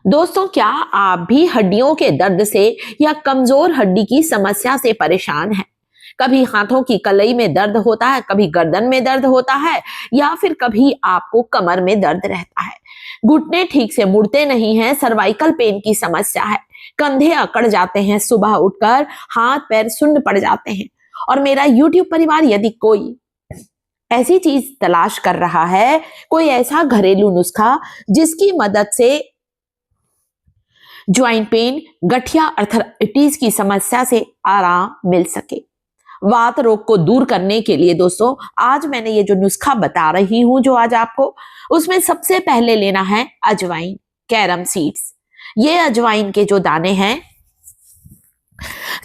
दोस्तों, क्या आप भी हड्डियों के दर्द से या कमजोर हड्डी की समस्या से परेशान हैं? कभी हाथों की कलाई में दर्द होता है, कभी गर्दन में दर्द होता है, या फिर कभी आपको कमर में दर्द रहता है। घुटने ठीक से मुड़ते नहीं हैं, सर्वाइकल पेन की समस्या है, कंधे अकड़ जाते हैं, सुबह उठकर हाथ पैर सुन्न पड़ जाते हैं। और मेरा यूट्यूब परिवार, यदि कोई ऐसी चीज तलाश कर रहा है, कोई ऐसा घरेलू नुस्खा जिसकी मदद से ज्वाइंट पेन, गठिया अर्थराइटिस की समस्या से आराम मिल सके, वात रोग को दूर करने के लिए दोस्तों आज मैंने ये जो नुस्खा बता रही हूं जो आज आपको, उसमें सबसे पहले लेना है अजवाइन, कैरम सीड्स। ये अजवाइन के जो दाने हैं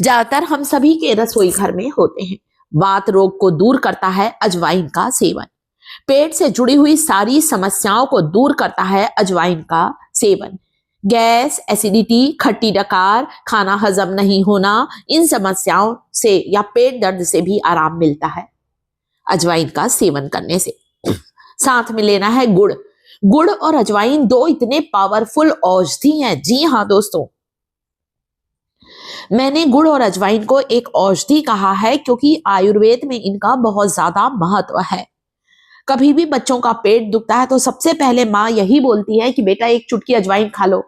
ज्यादातर हम सभी के रसोई घर में होते हैं। वात रोग को दूर करता है अजवाइन का सेवन। पेट से जुड़ी हुई सारी समस्याओं को दूर करता है अजवाइन का सेवन। गैस, एसिडिटी, खट्टी डकार, खाना हजम नहीं होना, इन समस्याओं से या पेट दर्द से भी आराम मिलता है अजवाइन का सेवन करने से। साथ में लेना है गुड़। गुड़ और अजवाइन दो इतने पावरफुल औषधि हैं। जी हाँ दोस्तों, मैंने गुड़ और अजवाइन को एक औषधि कहा है क्योंकि आयुर्वेद में इनका बहुत ज्यादा महत्व है। कभी भी बच्चों का पेट दुखता है तो सबसे पहले माँ यही बोलती है कि बेटा एक चुटकी अजवाइन खा लो,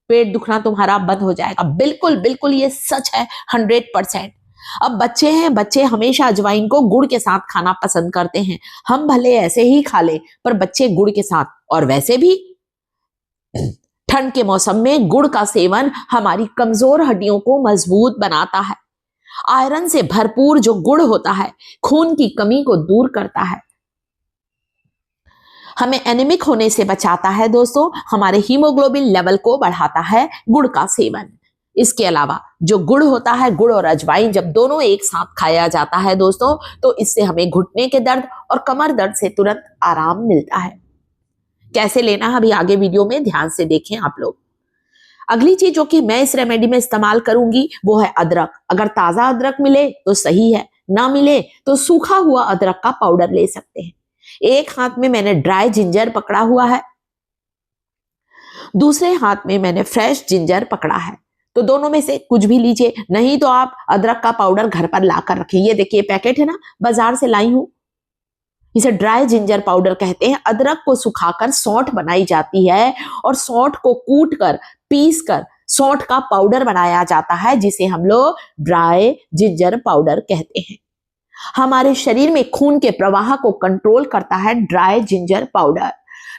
पेट दुखना तुम्हारा बंद हो जाएगा। बिल्कुल बिल्कुल ये सच है, 100%। अब बच्चे हैं, बच्चे हमेशा अजवाइन को गुड़ के साथ खाना पसंद करते हैं। हम भले ऐसे ही खा ले, पर बच्चे गुड़ के साथ। और वैसे भी ठंड के मौसम में गुड़ का सेवन हमारी कमजोर हड्डियों को मजबूत बनाता है। आयरन से भरपूर जो गुड़ होता है खून की कमी को दूर करता है, हमें एनीमिक होने से बचाता है दोस्तों, हमारे हीमोग्लोबिन लेवल को बढ़ाता है गुड़ का सेवन। इसके अलावा जो गुड़ होता है, गुड़ और अजवाइन जब दोनों एक साथ खाया जाता है दोस्तों, तो इससे हमें घुटने के दर्द और कमर दर्द से तुरंत आराम मिलता है। कैसे लेना है अभी आगे वीडियो में ध्यान से देखें आप लोग। अगली चीज जो कि मैं इस रेमेडी में इस्तेमाल करूंगी वो है अदरक। अगर ताजा अदरक मिले तो सही है, ना मिले तो सूखा हुआ अदरक का पाउडर ले सकते हैं। एक हाथ में मैंने ड्राई जिंजर पकड़ा हुआ है, दूसरे हाथ में मैंने फ्रेश जिंजर पकड़ा है। तो दोनों में से कुछ भी लीजिए, नहीं तो आप अदरक का पाउडर घर पर लाकर रखें। ये देखिए पैकेट है ना, बाजार से लाई हूं। इसे ड्राई जिंजर पाउडर कहते हैं। अदरक को सुखाकर सौंठ बनाई जाती है और सौंठ को कूट कर पीस कर सौंठ का पाउडर बनाया जाता है, जिसे हम लोग ड्राई जिंजर पाउडर कहते हैं। हमारे शरीर में खून के प्रवाह को कंट्रोल करता है ड्राई जिंजर पाउडर।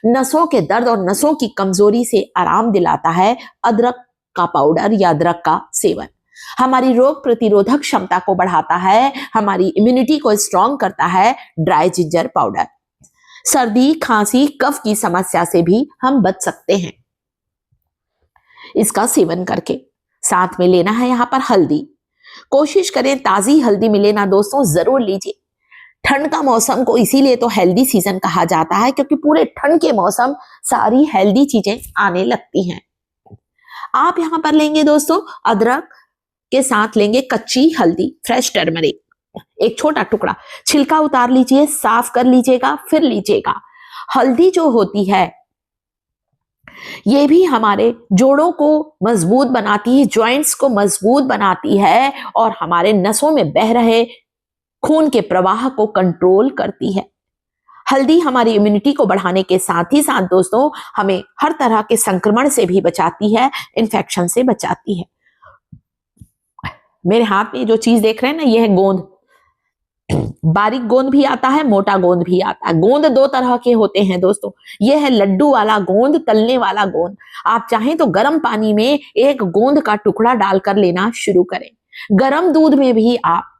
नसों के दर्द और नसों की कमजोरी से आराम दिलाता है अदरक का पाउडर या अदरक का सेवन। हमारी रोग प्रतिरोधक क्षमता को बढ़ाता है, हमारी इम्यूनिटी को स्ट्रॉन्ग करता है ड्राई जिंजर पाउडर। सर्दी, खांसी, कफ की समस्या से भी हम बच सकते हैं इसका सेवन करके। साथ में लेना है यहां पर हल्दी। कोशिश करें ताजी हल्दी मिले ना दोस्तों, जरूर लीजिए। ठंड का मौसम को इसीलिए तो हेल्दी सीजन कहा जाता है क्योंकि पूरे ठंड के मौसम सारी हेल्दी चीजें आने लगती हैं। आप यहां पर लेंगे दोस्तों अदरक के साथ लेंगे कच्ची हल्दी, फ्रेश टर्मरिक, एक छोटा टुकड़ा। छिलका उतार लीजिए, साफ कर लीजिएगा, फिर लीजिएगा। हल्दी जो होती है ये भी हमारे जोड़ों को मजबूत बनाती है, जॉइंट्स को मजबूत बनाती है और हमारे नसों में बह रहे खून के प्रवाह को कंट्रोल करती है। हल्दी हमारी इम्यूनिटी को बढ़ाने के साथ ही साथ दोस्तों हमें हर तरह के संक्रमण से भी बचाती है, इन्फेक्शन से बचाती है। मेरे हाथ में जो चीज देख रहे हैं ना, ये है गोंद। बारीक गोंद भी आता है, मोटा गोंद भी आता है। गोंद दो तरह के होते हैं दोस्तों। ये है लड्डू वाला गोंद, तलने वाला गोंद। आप चाहें तो गर्म पानी में एक गोंद का टुकड़ा डालकर लेना शुरू करें। गर्म दूध में भी आप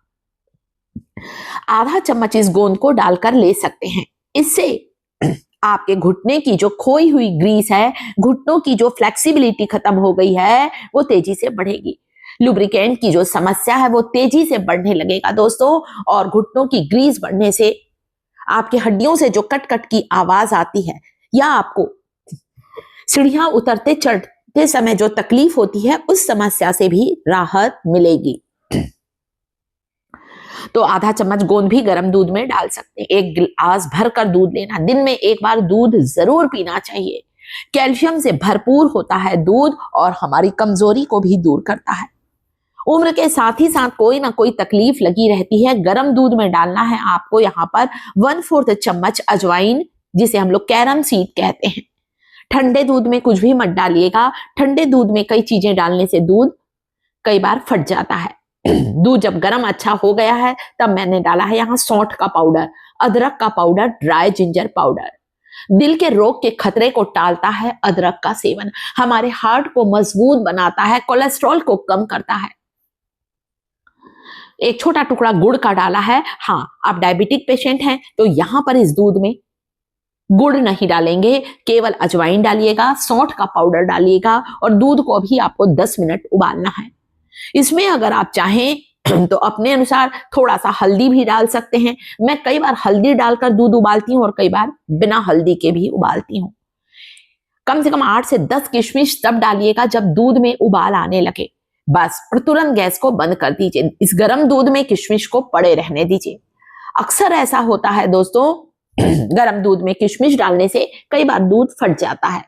आधा चम्मच इस गोंद को डालकर ले सकते हैं। इससे आपके घुटने की जो खोई हुई ग्रीस है, घुटनों की जो फ्लेक्सिबिलिटी खत्म हो गई है, वो तेजी से बढ़ेगी। लुब्रिकेंट की जो समस्या है वो तेजी से बढ़ने लगेगा दोस्तों। और घुटनों की ग्रीस बढ़ने से आपकी हड्डियों से जो कट कट की आवाज आती है, या आपको सीढ़ियां उतरते चढ़ते समय जो तकलीफ होती है, उस समस्या से भी राहत मिलेगी। तो आधा चम्मच गोंद भी गर्म दूध में डाल सकते हैं। एक गिलास भरकर दूध लेना, दिन में एक बार दूध जरूर पीना चाहिए। कैल्शियम से भरपूर होता है दूध और हमारी कमजोरी को भी दूर करता है। उम्र के साथ ही साथ कोई ना कोई तकलीफ लगी रहती है। गर्म दूध में डालना है आपको यहाँ पर 1/4 चम्मच अजवाइन, जिसे हम लोग कैरम सीड कहते हैं। ठंडे दूध में कुछ भी मत डालिएगा। ठंडे दूध में कई चीजें डालने से दूध कई बार फट जाता है। दूध जब गर्म अच्छा हो गया है तब मैंने डाला है यहाँ सौंठ का पाउडर, अदरक का पाउडर, ड्राई जिंजर पाउडर। दिल के रोग के खतरे को टालता है अदरक का सेवन, हमारे हार्ट को मजबूत बनाता है, कोलेस्ट्रॉल को कम करता है। एक छोटा टुकड़ा गुड़ का डाला है। हाँ, आप डायबिटिक पेशेंट हैं तो यहां पर इस दूध में गुड़ नहीं डालेंगे, केवल अजवाइन डालिएगा, सौंठ का पाउडर डालिएगा और दूध को भी आपको 10 मिनट उबालना है। इसमें अगर आप चाहें तो अपने अनुसार थोड़ा सा हल्दी भी डाल सकते हैं। मैं कई बार हल्दी डालकर दूध उबालती हूँ और कई बार बिना हल्दी के भी उबालती हूँ। कम से कम 8 से 10 किशमिश तब डालिएगा जब दूध में उबाल आने लगे, बस। और तुरंत गैस को बंद कर दीजिए। इस गर्म दूध में किशमिश को पड़े रहने दीजिए। अक्सर ऐसा होता है दोस्तों, गर्म दूध में किशमिश डालने से कई बार दूध फट जाता है।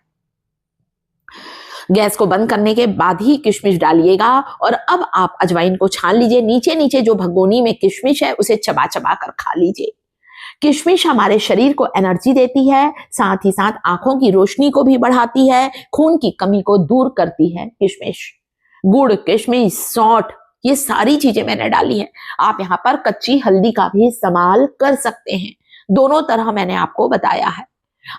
गैस को बंद करने के बाद ही किशमिश डालिएगा और अब आप अजवाइन को छान लीजिए। नीचे नीचे जो भगोनी में किशमिश है उसे चबा चबा कर खा लीजिए। किशमिश हमारे शरीर को एनर्जी देती है, साथ ही साथ आंखों की रोशनी को भी बढ़ाती है, खून की कमी को दूर करती है किशमिश। गुड़, किशमिश, सौंठ, ये सारी चीजें मैंने डाली है। आप यहाँ पर कच्ची हल्दी का भी इस्तेमाल कर सकते हैं। दोनों तरह मैंने आपको बताया है।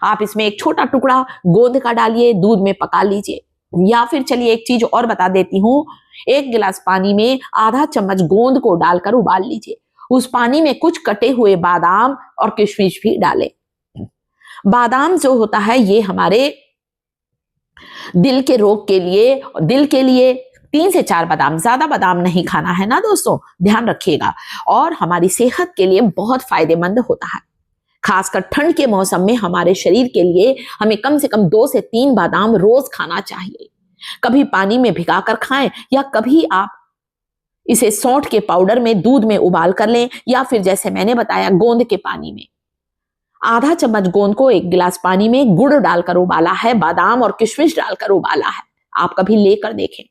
आप इसमें एक छोटा टुकड़ा गोंद का डालिए, दूध में पका लीजिए। या फिर चलिए एक चीज और बता देती हूँ, 1 गिलास पानी में आधा चम्मच गोंद को डालकर उबाल लीजिए। उस पानी में कुछ कटे हुए बादाम और किशमिश भी डालें। बादाम जो होता है ये हमारे दिल के रोग के लिए, दिल के लिए 3 से 4 बादाम, ज्यादा बादाम नहीं खाना है ना दोस्तों, ध्यान रखिएगा। और हमारी सेहत के लिए बहुत फायदेमंद होता है। खासकर ठंड के मौसम में हमारे शरीर के लिए हमें कम से कम 2 से 3 बादाम रोज खाना चाहिए। कभी पानी में भिगाकर खाएं या कभी आप इसे सौंठ के पाउडर में दूध में उबाल कर लें, या फिर जैसे मैंने बताया गोंद के पानी में। आधा चम्मच गोंद को 1 गिलास पानी में गुड़ डालकर उबाला है, बादाम और किशमिश डालकर उबाला है। आप कभी लेकर देखें।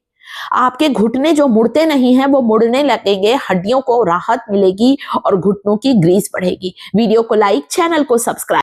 आपके घुटने जो मुड़ते नहीं हैं वो मुड़ने लगेंगे, हड्डियों को राहत मिलेगी और घुटनों की ग्रीस बढ़ेगी। वीडियो को लाइक, चैनल को सब्सक्राइब